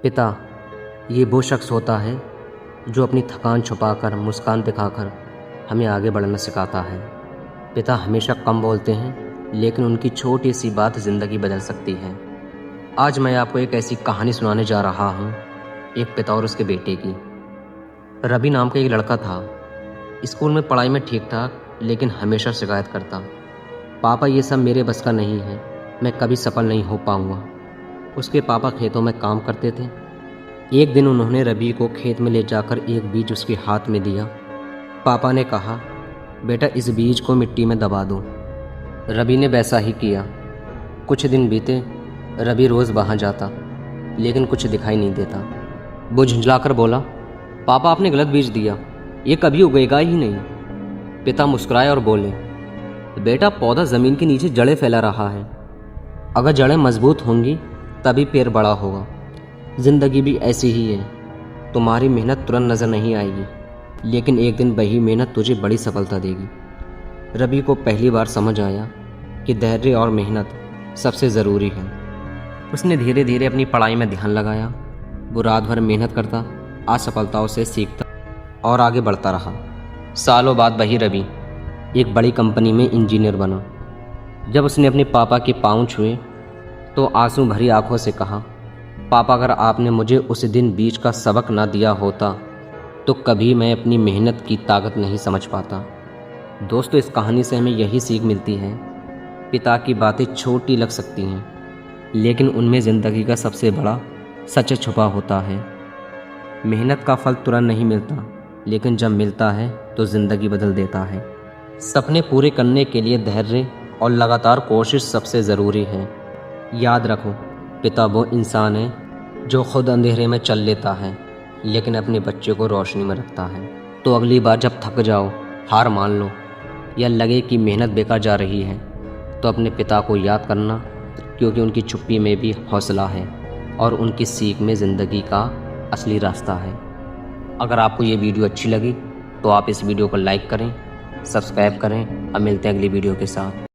पिता ये वो शख्स होता है जो अपनी थकान छुपाकर मुस्कान दिखाकर हमें आगे बढ़ना सिखाता है। पिता हमेशा कम बोलते हैं लेकिन उनकी छोटी सी बात ज़िंदगी बदल सकती है। आज मैं आपको एक ऐसी कहानी सुनाने जा रहा हूँ, एक पिता और उसके बेटे की। रवि नाम का एक लड़का था। स्कूल में पढ़ाई में ठीक ठाक लेकिन हमेशा शिकायत करता। पापा ये सब मेरे बस का नहीं है, मैं कभी सफल नहीं हो पाऊँगा। उसके पापा खेतों में काम करते थे। एक दिन उन्होंने रवि को खेत में ले जाकर एक बीज उसके हाथ में दिया। पापा ने कहा, बेटा इस बीज को मिट्टी में दबा दो। रवि ने वैसा ही किया। कुछ दिन बीते। रवि रोज़ वहाँ जाता लेकिन कुछ दिखाई नहीं देता। वो झुंझलाकर बोला, पापा आपने गलत बीज दिया, ये कभी उगेगा ही नहीं। पिता मुस्कुराए और बोले, बेटा पौधा ज़मीन के नीचे जड़ें फैला रहा है, अगर जड़ें मजबूत होंगी तभी पेड़ बड़ा होगा। ज़िंदगी भी ऐसी ही है, तुम्हारी मेहनत तुरंत नज़र नहीं आएगी लेकिन एक दिन वही मेहनत तुझे बड़ी सफलता देगी। रवि को पहली बार समझ आया कि धैर्य और मेहनत सबसे ज़रूरी है। उसने धीरे धीरे अपनी पढ़ाई में ध्यान लगाया। वो रात भर मेहनत करता, असफलताओं से सीखता और आगे बढ़ता रहा। सालों बाद वही रवि एक बड़ी कंपनी में इंजीनियर बना। जब उसने अपने पापा के पाँव छुए तो आंसू भरी आंखों से कहा, पापा अगर आपने मुझे उस दिन बीज का सबक ना दिया होता तो कभी मैं अपनी मेहनत की ताकत नहीं समझ पाता। दोस्तों, इस कहानी से हमें यही सीख मिलती है, पिता की बातें छोटी लग सकती हैं लेकिन उनमें ज़िंदगी का सबसे बड़ा सच छुपा होता है। मेहनत का फल तुरंत नहीं मिलता लेकिन जब मिलता है तो ज़िंदगी बदल देता है। सपने पूरे करने के लिए धैर्य और लगातार कोशिश सबसे ज़रूरी है। याद रखो, पिता वो इंसान है जो खुद अंधेरे में चल लेता है लेकिन अपने बच्चे को रोशनी में रखता है। तो अगली बार जब थक जाओ, हार मान लो या लगे कि मेहनत बेकार जा रही है तो अपने पिता को याद करना, क्योंकि उनकी चुप्पी में भी हौसला है और उनकी सीख में ज़िंदगी का असली रास्ता है। अगर आपको ये वीडियो अच्छी लगी तो आप इस वीडियो को लाइक करें, सब्सक्राइब करें और मिलते हैं अगली वीडियो के साथ।